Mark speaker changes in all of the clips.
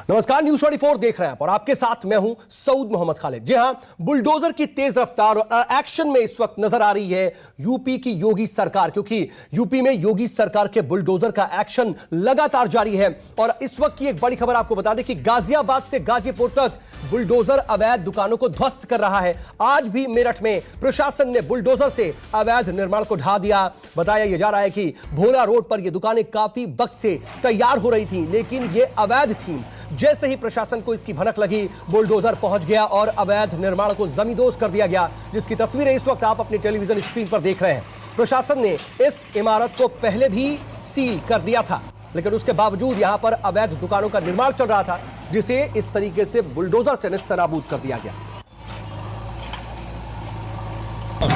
Speaker 1: नमस्कार, न्यूज 24 देख रहे हैं आप और आपके साथ मैं हूं सऊद मोहम्मद खालिद। जी हां, बुलडोजर की तेज रफ्तार और एक्शन में इस वक्त नजर आ रही है यूपी की योगी सरकार, क्योंकि यूपी में योगी सरकार के बुलडोजर का एक्शन लगातार जारी है। और इस वक्त की एक बड़ी खबर आपको बता दें कि गाजियाबाद से गाजीपुर तक बुलडोजर अवैध दुकानों को ध्वस्त कर रहा है। आज भी मेरठ में प्रशासन ने बुलडोजर से अवैध निर्माण को ढा दिया। बताया यह जा रहा है कि भोला रोड पर यह दुकानें काफी वक्त से तैयार हो रही थी, लेकिन यह अवैध थी। जैसे ही प्रशासन को इसकी भनक लगी, बुलडोजर पहुंच गया और अवैध निर्माण को जमींदोज कर दिया गया, जिसकी तस्वीरें इस वक्त आप अपनी टेलीविजन स्क्रीन पर देख रहे हैं। प्रशासन ने इस इमारत को पहले भी सील कर दिया था, लेकिन उसके बावजूद यहां पर अवैध दुकानों का निर्माण चल रहा था, जिसे इस तरीके से बुलडोजर से निस्तनाबूद कर दिया गया।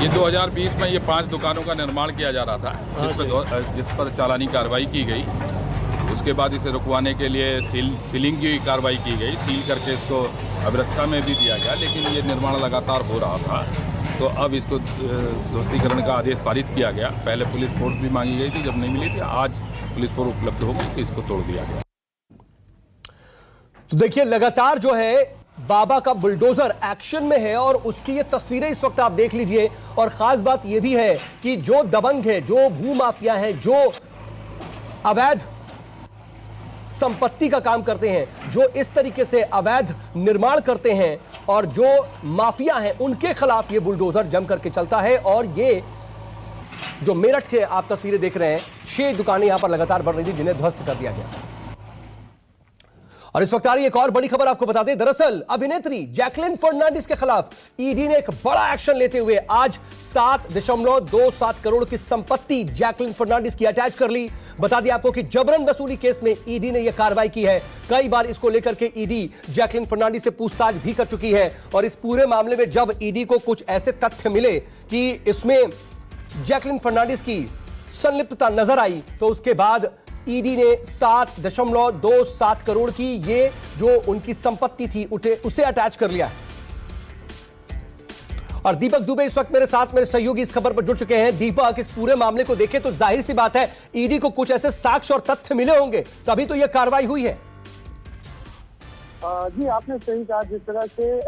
Speaker 2: ये 2020 में ये 5 दुकानों का निर्माण किया जा रहा था, जिस पर चालानी कार्रवाई की गई। उसके बाद इसे रुकवाने के लिए सीलिंग की कार्रवाई की गई, सील करके इसको अभिरक्षा में भी दिया गया, लेकिन ये निर्माण लगातार हो रहा था। तो अब इसको ध्वस्तीकरण का आदेश पारित किया गया। पहले पुलिस फोर्स भी मांगी गई थी, जब नहीं मिली थी, आज पुलिस फोर्स उपलब्ध होगी तो इसको तोड़ दिया गया।
Speaker 1: तो देखिए, लगातार जो है बाबा का बुलडोजर एक्शन में है और उसकी ये तस्वीरें इस वक्त आप देख लीजिए। और खास बात यह भी है कि जो दबंग है, जो भूमाफिया है, जो अवैध संपत्ति का काम करते हैं, जो इस तरीके से अवैध निर्माण करते हैं और जो माफिया हैं, उनके खिलाफ ये बुलडोजर जम करके चलता है। और ये जो मेरठ के आप तस्वीरें देख रहे हैं, 6 दुकानें यहां पर लगातार बढ़ रही थी, जिन्हें ध्वस्त कर दिया गया। और इस वक्त आ रही एक और बड़ी खबर आपको बता दें। दरअसल अभिनेत्री जैकलिन फर्नांडिस के खिलाफ ईडी ने एक बड़ा एक्शन लेते हुए आज 7.27 करोड़ की संपत्ति जैकलिन फर्नांडिस की अटैच कर ली। बता दिया आपको कि जबरन वसूली केस में ईडी ने यह कार्रवाई की है। कई बार इसको लेकर के ईडी जैकलिन फर्नांडिस से पूछताछ भी कर चुकी है। और इस पूरे मामले में जब ईडी को कुछ ऐसे तथ्य मिले कि इसमें जैकलिन फर्नांडिस की संलिप्तता नजर आई, तो उसके बाद ईडी ने 7.27 करोड़ की ये जो उनकी संपत्ति थी उसे अटैच कर लिया। और दीपक दुबे इस वक्त मेरे साथ, मेरे सहयोगी इस खबर पर जुड़ चुके हैं। दीपक, इस पूरे मामले को देखें तो जाहिर सी बात है ईडी को कुछ ऐसे साक्ष्य और तथ्य मिले होंगे, तभी तो यह कार्रवाई हुई है।
Speaker 3: जी, आपने सही कहा। जिस तरह से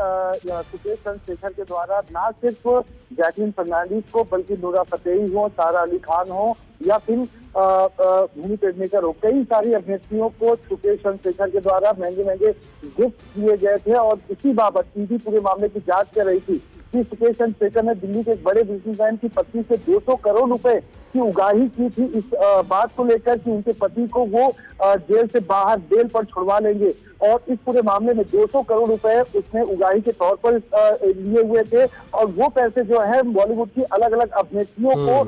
Speaker 3: सुकेश चंद्रशेखर के द्वारा न सिर्फ जैकलिन फर्नांडिस को, बल्कि नूरा फतेही हो, सारा अली खान हो या फिर भूमि पेडनेकर हो, कई सारी अभिनेत्रियों को सुकेश चंद्रशेखर के द्वारा महंगे महंगे गिफ्ट किए गए थे। और इसी बाबत ईडी पूरे मामले की जांच कर रही थी कि सुकेश चंद्रशेखर ने दिल्ली के एक बड़े बिजनेसमैन की पत्नी से 200 करोड़ रुपए की उगाही की थी, इस बात को लेकर कि उनके पति को वो जेल से बाहर बेल पर छुड़वा लेंगे। और इस पूरे मामले में 200 करोड़ रुपए उसने उगाही के तौर पर लिए हुए थे। और वो पैसे जो है बॉलीवुड की अलग अलग अभिनेत्रियों को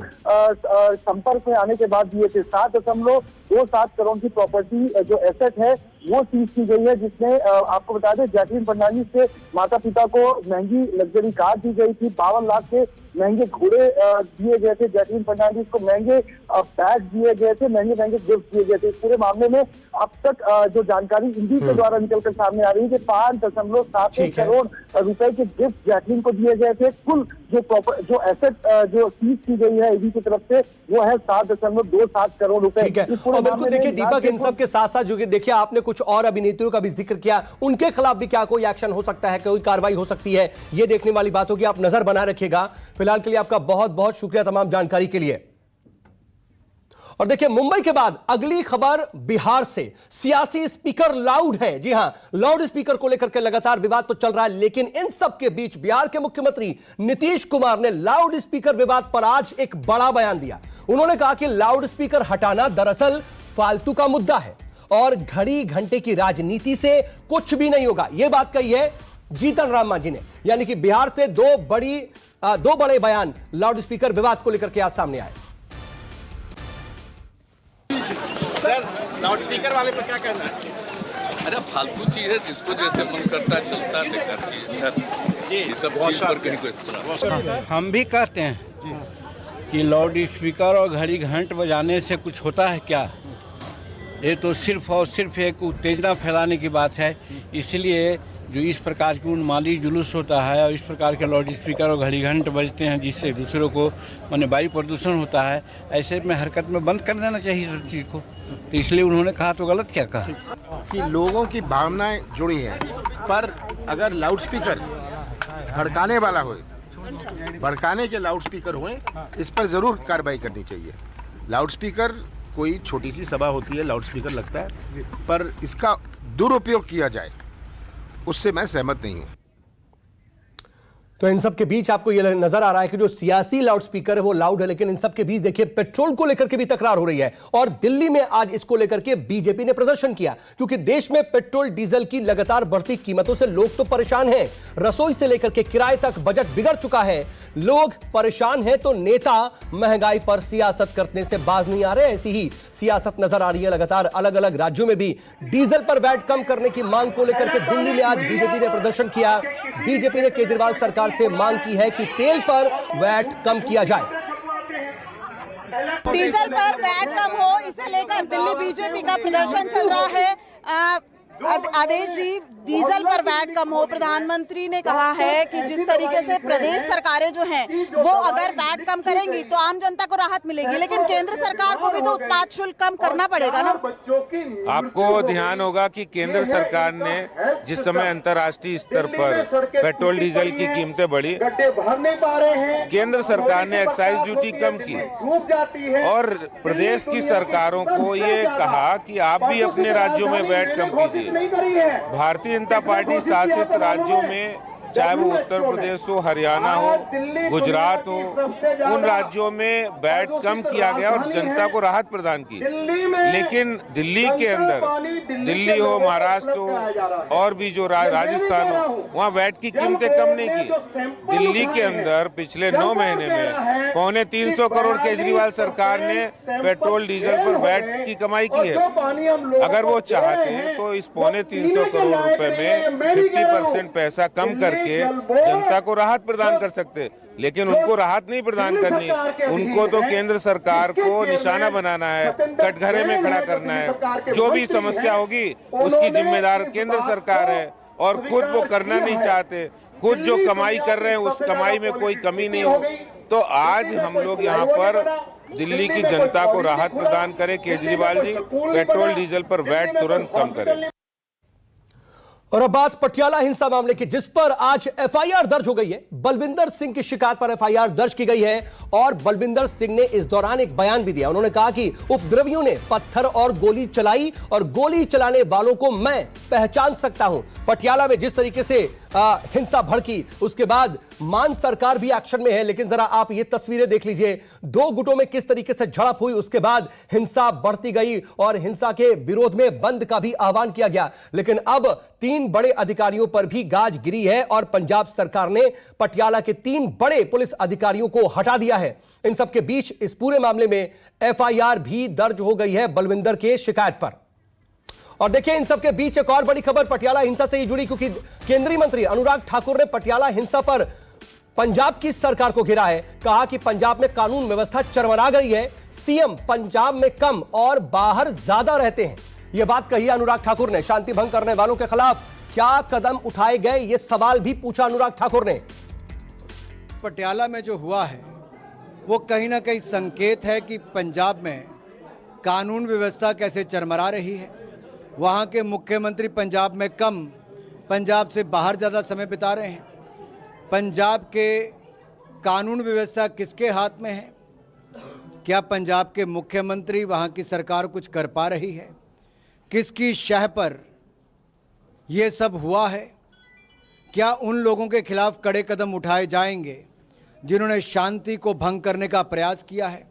Speaker 3: संपर्क में आने के बाद दिए थे। 7.27 करोड़ की प्रॉपर्टी जो एसेट है वो सीज की गई है, जिसमें आपको बता दें जैकलिन फर्नांडिस के माता पिता को महंगी लग्जरी कार दी गई थी, 52 लाख के महंगे घोड़े दिए गए थे, जैकलिन फर्नांडिस को महंगे बैग दिए गए थे, महंगे महंगे गिफ्ट दिए गए थे। इस पूरे मामले में अब तक जो जानकारी ईडी के द्वारा निकलकर सामने आ रही है कि 5.7 करोड़ रुपए के गिफ्ट जैकलिन को दिए गए थे। कुल जो एसेट जो सीज की गई है ईडी की तरफ से वो है 7.27 करोड़ रुपए।
Speaker 1: बिल्कुल, देखिए दीपक, इन सब के साथ साथ जो देखिए आपने कुछ और अभिनेत्रियों का भी जिक्र किया, उनके खिलाफ भी क्या कोई एक्शन हो सकता है, कोई कार्रवाई हो सकती है, ये देखने वाली बातों की आप नजर बना रखिएगा। फिलहाल के लिए आपका बहुत बहुत शुक्रिया तमाम जानकारी के लिए। और देखिए, मुंबई के बाद अगली खबर बिहार से। सियासी स्पीकर लाउड है। जी हां, लाउड स्पीकर को लेकर के लगातार विवाद तो चल रहा है, लेकिन इन सब के बीच बिहार के मुख्यमंत्री नीतीश कुमार ने लाउड स्पीकर विवाद पर आज एक बड़ा बयान दिया। उन्होंने कहा कि लाउड स्पीकर हटाना दरअसल फालतू का मुद्दा है और घड़ी घंटे की राजनीति से कुछ भी नहीं होगा। यह बात कही है जीतन राम मांझी ने। यानी कि बिहार से दो बड़े बयान लाउड स्पीकर विवाद को लेकर के आज सामने आए।
Speaker 4: सर, लाउड स्पीकर वाले पर क्या कहना है?
Speaker 2: अरे फालतू चीज है, जिसको जैसे मन करता है चलता है, बेकार चीज सर। ये सब चीज पर कहीं कोई
Speaker 5: हम भी कहते हैं कि लाउड स्पीकर और घड़ी घंट बजाने से कुछ होता है क्या? ये तो सिर्फ और सिर्फ एक उत्तेजना फैलाने की बात है। इसलिए जो इस प्रकार की उन्मादी जुलूस होता है और इस प्रकार के लाउड स्पीकर और घड़ी घंट बजते हैं, जिससे दूसरों को माने वायु प्रदूषण होता है, ऐसे में हरकत में बंद कर देना चाहिए सब चीज़ को। तो इसलिए उन्होंने कहा तो गलत क्या कहा?
Speaker 6: कि लोगों की भावनाएं जुड़ी हैं, पर अगर लाउडस्पीकर भड़काने वाला हो, भड़काने के लाउडस्पीकर हों, इस पर ज़रूर कार्रवाई करनी चाहिए। लाउडस्पीकर कोई छोटी सी सभा होती है, लाउडस्पीकर लगता है, पर इसका दुरुपयोग किया जाए उससे मैं सहमत नहीं हूँ।
Speaker 1: तो इन सब के बीच आपको यह नजर आ रहा है कि जो सियासी लाउडस्पीकर है वो लाउड है, लेकिन इन सब के बीच देखिए पेट्रोल को लेकर के भी तकरार हो रही है। और दिल्ली में आज इसको लेकर के बीजेपी ने प्रदर्शन किया, क्योंकि देश में पेट्रोल डीजल की लगातार बढ़ती कीमतों से लोग तो परेशान हैं। रसोई से लेकर के किराए तक बजट बिगड़ चुका है। लोग परेशान हैं तो नेता महंगाई पर सियासत करने से बाज नहीं आ रहे। ऐसी ही सियासत नजर आ रही है लगातार अलग अलग राज्यों में भी। डीजल पर वैट कम करने की मांग को लेकर के दिल्ली में आज बीजेपी ने प्रदर्शन किया। बीजेपी ने केजरीवाल सरकार से मांग की है कि तेल पर वैट कम किया जाए।
Speaker 7: डीजल पर वैट कम हो, इसे लेकर दिल्ली बीजेपी का प्रदर्शन चल रहा है। आदेश जी, डीजल पर वैट कम हो, प्रधानमंत्री ने कहा है कि जिस तरीके से प्रदेश सरकारें जो हैं वो अगर वैट कम करेंगी तो आम जनता को राहत मिलेगी, लेकिन केंद्र सरकार को भी तो उत्पाद शुल्क कम करना पड़ेगा ना।
Speaker 8: आपको ध्यान होगा कि केंद्र सरकार ने जिस समय अंतर्राष्ट्रीय स्तर पर पेट्रोल डीजल की कीमतें बढ़ी, केंद्र सरकार ने एक्साइज ड्यूटी कम की और प्रदेश की सरकारों को ये कहा कि आप भी अपने राज्यों में वैट कम कीजिए। भारतीय जनता पार्टी शासित राज्यों में, चाहे वो उत्तर प्रदेश हो, हरियाणा हो, गुजरात हो, उन राज्यों में वैट कम किया गया और जनता को राहत प्रदान की। लेकिन दिल्ली के अंदर, दिल्ली हो, महाराष्ट्र हो और भी जो राजस्थान हो, वहाँ वैट की कीमतें कम नहीं की। दिल्ली के अंदर पिछले 9 महीने में 325 करोड़ केजरीवाल सरकार ने पेट्रोल डीजल पर वैट की कमाई की है। अगर वो चाहते हैं तो इस 325 करोड़ रुपए में 50% पैसा कम करके जनता को राहत प्रदान कर सकते, लेकिन उनको राहत नहीं प्रदान करनी। उनको तो केंद्र सरकार को निशाना बनाना है, कटघरे में खड़ा करना है। जो भी समस्या होगी उसकी जिम्मेदार केंद्र सरकार है और खुद वो करना नहीं चाहते। खुद जो कमाई कर रहे हैं उस कमाई में कोई कमी नहीं हो। तो आज हम लोग यहाँ पर दिल्ली की जनता को राहत प्रदान करें। केजरीवाल जी, पेट्रोल डीजल पर वैट तुरंत कम करें।
Speaker 1: और अब बात पटियाला हिंसा मामले की, जिस पर आज एफआईआर दर्ज हो गई है। बलविंदर सिंह की शिकायत पर एफआईआर दर्ज की गई है और बलविंदर सिंह ने इस दौरान एक बयान भी दिया। उन्होंने कहा कि उपद्रवियों ने पत्थर और गोली चलाई और गोली चलाने वालों को मैं पहचान सकता हूं। पटियाला में जिस तरीके से हिंसा भड़की, उसके बाद मान सरकार भी एक्शन में है। लेकिन जरा आप ये तस्वीरें देख लीजिए, 2 गुटों में किस तरीके से झड़प हुई, उसके बाद हिंसा बढ़ती गई और हिंसा के विरोध में बंद का भी आह्वान किया गया। लेकिन अब 3 बड़े अधिकारियों पर भी गाज गिरी है और पंजाब सरकार ने पटियाला के 3 बड़े पुलिस अधिकारियों को हटा दिया है। इन सब के बीच इस पूरे मामले में एफआईआर भी दर्ज हो गई है बलविंदर के शिकायत पर। और देखिए, इन सब के बीच एक और बड़ी खबर पटियाला हिंसा से ही जुड़ी, क्योंकि केंद्रीय मंत्री अनुराग ठाकुर ने पटियाला हिंसा पर पंजाब की सरकार को घेरा है। कहा कि पंजाब में कानून व्यवस्था चरमरा गई है, सीएम पंजाब में कम और बाहर ज्यादा रहते हैं। यह बात कही अनुराग ठाकुर ने। शांति भंग करने वालों के खिलाफ क्या कदम उठाए गए, यह सवाल भी पूछा अनुराग ठाकुर ने।
Speaker 9: पटियाला में जो हुआ है वो कहीं ना कहीं संकेत है कि पंजाब में कानून व्यवस्था कैसे चरमरा रही है। वहाँ के मुख्यमंत्री पंजाब में कम, पंजाब से बाहर ज़्यादा समय बिता रहे हैं। पंजाब के कानून व्यवस्था किसके हाथ में है? क्या पंजाब के मुख्यमंत्री, वहाँ की सरकार कुछ कर पा रही है? किसकी शह पर ये सब हुआ है? क्या उन लोगों के खिलाफ कड़े कदम उठाए जाएंगे जिन्होंने शांति को भंग करने का प्रयास किया है?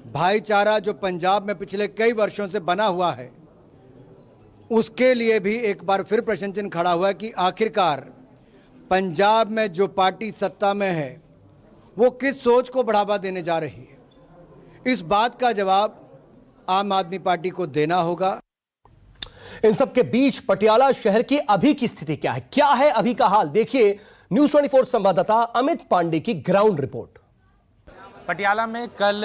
Speaker 9: भाईचारा जो पंजाब में पिछले कई वर्षों से बना हुआ है, उसके लिए भी एक बार फिर प्रश्न चिन्ह खड़ा हुआ है कि आखिरकार पंजाब में जो पार्टी सत्ता में है वो किस सोच को बढ़ावा देने जा रही है। इस बात का जवाब आम आदमी पार्टी को देना होगा।
Speaker 1: इन सब के बीच पटियाला शहर की अभी की स्थिति क्या है, क्या है अभी का हाल, देखिए न्यूज़ 24 संवाददाता अमित पांडे की ग्राउंड रिपोर्ट।
Speaker 10: पटियाला में कल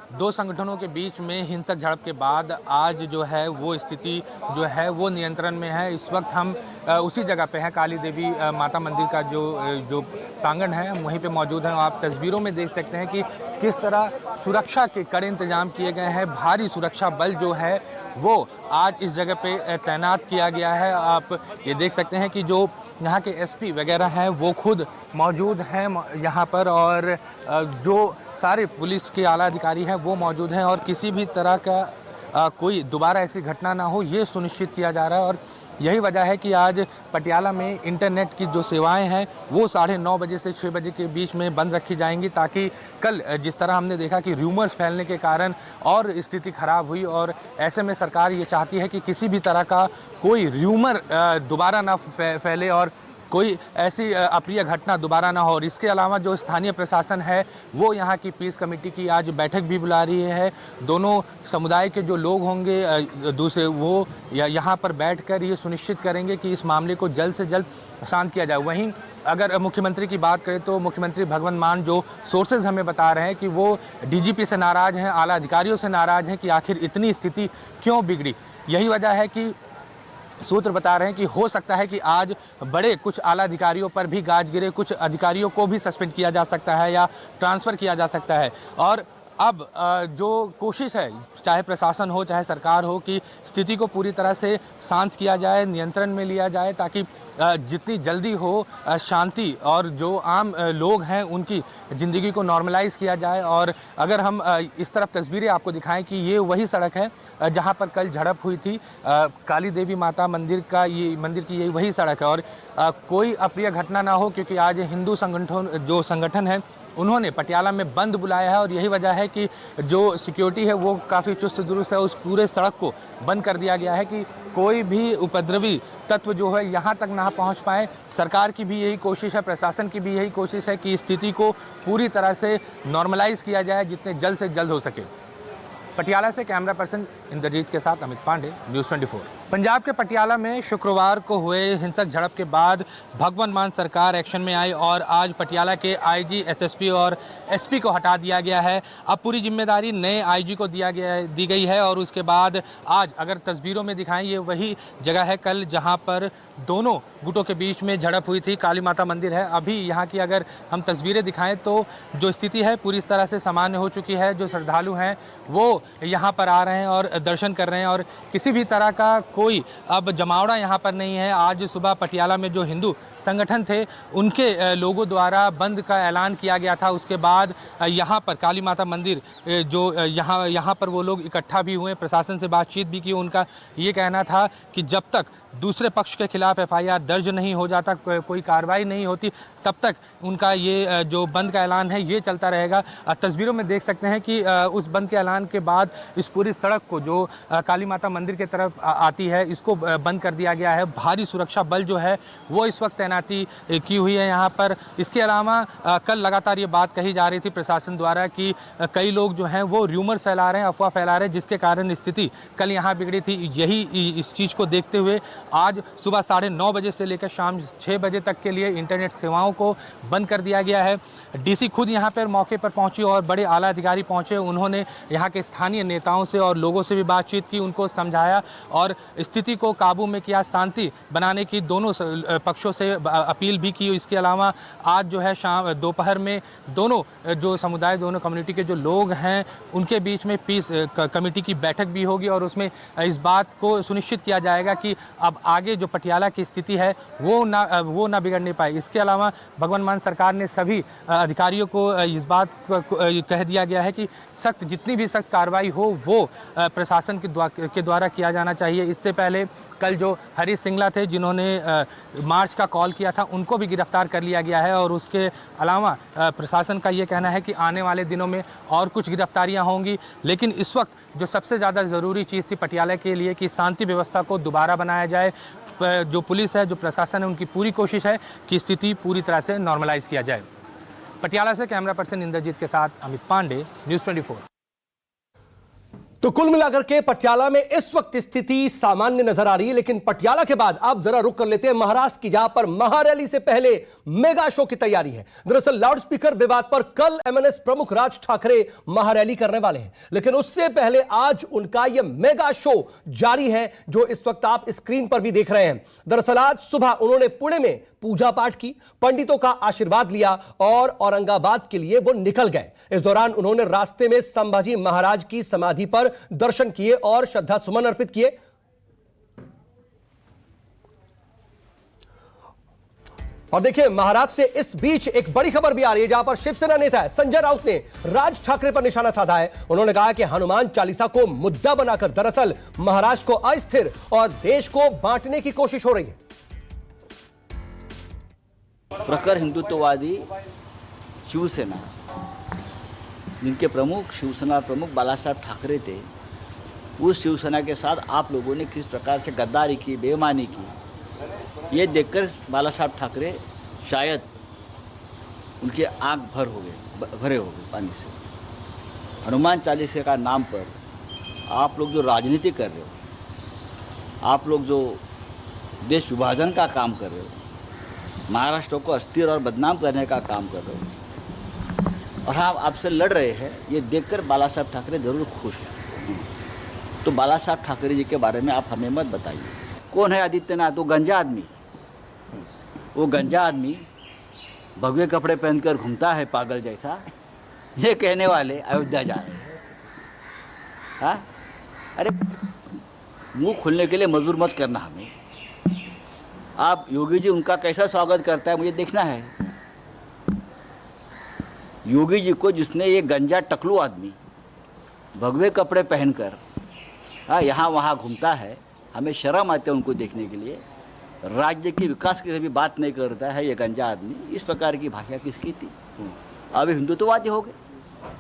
Speaker 10: दो संगठनों के बीच में हिंसक झड़प के बाद आज जो है वो स्थिति जो है वो नियंत्रण में है। इस वक्त हम उसी जगह पे हैं, काली देवी माता मंदिर का जो प्रांगण है, हम वहीं पे मौजूद हैं। आप तस्वीरों में देख सकते हैं कि किस तरह सुरक्षा के कड़े इंतजाम किए गए हैं। भारी सुरक्षा बल जो है वो आज इस जगह पे तैनात किया गया है। आप ये देख सकते हैं कि जो यहाँ के एसपी वगैरह हैं वो खुद मौजूद हैं यहाँ पर, और जो सारे पुलिस के आला अधिकारी हैं वो मौजूद हैं, और किसी भी तरह का कोई दोबारा ऐसी घटना ना हो ये सुनिश्चित किया जा रहा है। और यही वजह है कि आज पटियाला में इंटरनेट की जो सेवाएं हैं वो 9:30 बजे से 6 बजे के बीच में बंद रखी जाएंगी, ताकि कल जिस तरह हमने देखा कि र्यूमर्स फैलने के कारण और स्थिति खराब हुई, और ऐसे में सरकार ये चाहती है कि किसी भी तरह का कोई र्यूमर दोबारा ना फैले और कोई ऐसी अप्रिय घटना दोबारा ना हो। और इसके अलावा जो स्थानीय प्रशासन है वो यहाँ की पीस कमेटी की आज बैठक भी बुला रही है। दोनों समुदाय के जो लोग होंगे दूसरे वो यहाँ पर बैठकर ये सुनिश्चित करेंगे कि इस मामले को जल्द से जल्द शांत किया जाए। वहीं अगर मुख्यमंत्री की बात करें तो मुख्यमंत्री भगवंत मान जो सोर्सेज हमें बता रहे हैं कि वो डीजीपी से नाराज़ हैं, आला अधिकारियों से नाराज़ हैं कि आखिर इतनी स्थिति क्यों बिगड़ी। यही वजह है कि सूत्र बता रहे हैं कि हो सकता है कि आज बड़े कुछ आला अधिकारियों पर भी गाज गिरे, कुछ अधिकारियों को भी सस्पेंड किया जा सकता है या ट्रांसफ़र किया जा सकता है। और अब जो कोशिश है, चाहे प्रशासन हो चाहे सरकार हो, कि स्थिति को पूरी तरह से शांत किया जाए, नियंत्रण में लिया जाए, ताकि जितनी जल्दी हो शांति और जो आम लोग हैं उनकी ज़िंदगी को नॉर्मलाइज़ किया जाए। और अगर हम इस तरफ तस्वीरें आपको दिखाएं कि ये वही सड़क है जहां पर कल झड़प हुई थी, काली देवी माता मंदिर की यही वही सड़क है, और कोई अप्रिय घटना ना हो, क्योंकि आज हिंदू संगठन है उन्होंने पटियाला में बंद बुलाया है। और यही वजह है कि जो सिक्योरिटी है वो काफ़ी चुस्त दुरुस्त है, उस पूरे सड़क को बंद कर दिया गया है कि कोई भी उपद्रवी तत्व जो है यहाँ तक ना पहुँच पाए। सरकार की भी यही कोशिश है, प्रशासन की भी यही कोशिश है कि स्थिति को पूरी तरह से नॉर्मलाइज़ किया जाए जितने जल्द से जल्द हो सके। पटियाला से कैमरा पर्सन इंद्रजीत के साथ अमित पांडे, न्यूज़ 24। पंजाब के पटियाला में शुक्रवार को हुए हिंसक झड़प के बाद भगवंत मान सरकार एक्शन में आई और आज पटियाला के आईजी, एसएसपी और एसपी को हटा दिया गया है। अब पूरी जिम्मेदारी नए आईजी को दी गई है। और उसके बाद आज अगर तस्वीरों में दिखाएं, ये वही जगह है कल जहां पर दोनों गुटों के बीच में झड़प हुई थी, काली माता मंदिर है। अभी यहाँ की अगर हम तस्वीरें दिखाएं तो जो स्थिति है पूरी तरह से सामान्य हो चुकी है। जो श्रद्धालु हैं वो यहाँ पर आ रहे हैं और दर्शन कर रहे हैं, और किसी भी तरह का कोई अब जमावड़ा यहाँ पर नहीं है। आज सुबह पटियाला में जो हिंदू संगठन थे उनके लोगों द्वारा बंद का ऐलान किया गया था। उसके बाद यहाँ पर काली माता मंदिर जो यहाँ पर वो लोग इकट्ठा भी हुए, प्रशासन से बातचीत भी की। उनका ये कहना था कि जब तक दूसरे पक्ष के खिलाफ एफआईआर दर्ज नहीं हो जाता, कोई कार्रवाई नहीं होती, तब तक उनका ये जो बंद का ऐलान है ये चलता रहेगा। तस्वीरों में देख सकते हैं कि उस बंद के ऐलान के बाद इस पूरी सड़क को जो काली माता मंदिर की तरफ आती है इसको बंद कर दिया गया है। भारी सुरक्षा बल जो है वो इस वक्त तैनाती की हुई है यहाँ पर। इसके अलावा कल लगातार ये बात कही जा रही थी प्रशासन द्वारा कि कई लोग जो हैं वो र्यूमर्स फैला रहे हैं, अफवाह फैला रहे हैं, जिसके कारण स्थिति कल यहाँ बिगड़ी थी। यही इस चीज़ को देखते हुए आज सुबह 9:30 बजे से लेकर शाम 6 बजे तक के लिए इंटरनेट सेवाओं को बंद कर दिया गया है। डीसी खुद यहाँ पर मौके पर पहुंची और बड़े आला अधिकारी पहुंचे। उन्होंने यहाँ के स्थानीय नेताओं से और लोगों से भी बातचीत की, उनको समझाया और स्थिति को काबू में किया, शांति बनाने की दोनों पक्षों से अपील भी की। इसके अलावा आज जो है शाम दोपहर में दोनों जो समुदाय, दोनों कम्युनिटी के जो लोग हैं उनके बीच में पीस कमेटी की बैठक भी होगी और उसमें इस बात को सुनिश्चित किया जाएगा कि अब आगे जो पटियाला की स्थिति है वो ना बिगड़ने पाए। इसके अलावा भगवंत मान सरकार ने सभी अधिकारियों को इस बात कह दिया गया है कि जितनी भी सख्त कार्रवाई हो वो प्रशासन के द्वारा किया जाना चाहिए। इससे पहले कल जो हरीश सिंगला थे जिन्होंने मार्च का कॉल किया था उनको भी गिरफ्तार कर लिया गया है। और उसके अलावा प्रशासन का ये कहना है कि आने वाले दिनों में और कुछ गिरफ्तारियां होंगी। लेकिन इस वक्त जो सबसे ज़्यादा ज़रूरी चीज़ थी पटियाला के लिए कि शांति व्यवस्था को दोबारा बनाया जाए। जो पुलिस है, जो प्रशासन है, उनकी पूरी कोशिश है कि स्थिति पूरी तरह से नॉर्मलाइज किया जाए। पटियाला से कैमरा पर्सन इंद्रजीत के साथ अमित पांडे, न्यूज़ 24।
Speaker 1: तो कुल मिलाकर के पटियाला में इस वक्त स्थिति सामान्य नजर आ रही है, लेकिन पटियाला के बाद अब जरा रुक कर लेते हैं महाराष्ट्र की, जहां पर महारैली से पहले मेगा शो की तैयारी है। दरअसल लाउडस्पीकर विवाद पर कल एमएनएस प्रमुख राज ठाकरे महारैली करने वाले हैं, लेकिन उससे पहले आज उनका यह मेगा शो जारी है, जो इस वक्त आप स्क्रीन पर भी देख रहे हैं। दरअसल आज सुबह उन्होंने पुणे में पूजा पाठ की, पंडितों का आशीर्वाद लिया और औरंगाबाद के लिए वो निकल गए। इस दौरान उन्होंने रास्ते में संभाजी महाराज की समाधि पर दर्शन किए और श्रद्धा सुमन अर्पित किए। और देखिए, महाराष्ट्र से इस बीच एक बड़ी खबर भी आ रही है, जहां पर शिवसेना नेता संजय राउत ने राज ठाकरे पर निशाना साधा है। उन्होंने कहा कि हनुमान चालीसा को मुद्दा बनाकर दरअसल महाराष्ट्र को अस्थिर और देश को बांटने की कोशिश हो रही है।
Speaker 11: प्रखर हिंदुत्ववादी शिवसेना, जिनके प्रमुख शिवसेना प्रमुख बालासाहेब ठाकरे थे, उस शिवसेना के साथ आप लोगों ने किस प्रकार से गद्दारी की, बेईमानी की, ये देखकर बालासाहेब ठाकरे शायद उनके आंख भरे हो गए पानी से। हनुमान चालीसा का नाम पर आप लोग जो राजनीति कर रहे हो, आप लोग जो देश विभाजन का काम कर रहे हो, महाराष्ट्र को अस्थिर और बदनाम करने का काम कर रहे हो और हम आपसे लड़ रहे हैं, ये देखकर बालासाहेब ठाकरे जरूर खुश। तो बालासाहेब ठाकरे जी के बारे में आप हमें मत बताइए। कौन है आदित्यनाथ? वो गंजा आदमी, वो गंजा आदमी भगवे कपड़े पहनकर घूमता है पागल जैसा, ये कहने वाले अयोध्या जा रहे हैं। हाँ, अरे मुंह खोलने के लिए मजबूर मत करना हमें। आप योगी जी उनका कैसा स्वागत करता है मुझे देखना है। योगी जी को जिसने ये गंजा टकलू आदमी भगवे कपड़े पहनकर यहाँ वहाँ घूमता है, हमें शर्म आती है उनको देखने के लिए। राज्य के विकास की कभी बात नहीं करता है ये गंजा आदमी। इस प्रकार की भाषा किसकी थी? अब हिंदुत्ववादी हो गए।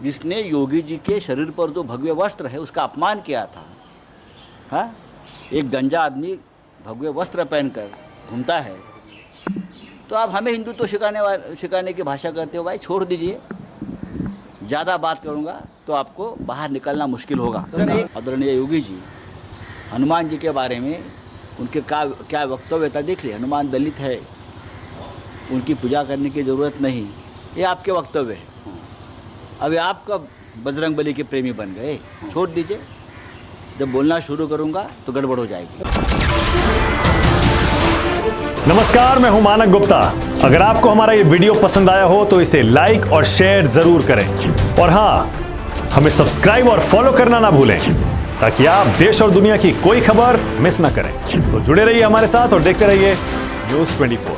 Speaker 11: जिसने योगी जी के शरीर पर जो भगवे वस्त्र है उसका अपमान किया था, हाँ, एक गंजा आदमी भगवे वस्त्र पहनकर घूमता है, तो आप हमें हिंदुत्व सिखाने की भाषा करते हो। भाई छोड़ दीजिए, ज़्यादा बात करूँगा तो आपको बाहर निकलना मुश्किल होगा। आदरणीय योगी जी हनुमान जी के बारे में उनके क्या वक्तव्य था देख लिया। हनुमान दलित है, उनकी पूजा करने की ज़रूरत नहीं, ये आपके वक्तव्य है। अभी आप कब बजरंगबली के प्रेमी बन गए? छोड़ दीजिए, जब बोलना शुरू करूँगा तो गड़बड़ हो जाएगी।
Speaker 12: नमस्कार, मैं हूं मानक गुप्ता। अगर आपको हमारा ये वीडियो पसंद आया हो तो इसे लाइक और शेयर जरूर करें और हाँ, हमें सब्सक्राइब और फॉलो करना ना भूलें, ताकि आप देश और दुनिया की कोई खबर मिस ना करें। तो जुड़े रहिए हमारे साथ और देखते रहिए न्यूज़ 24।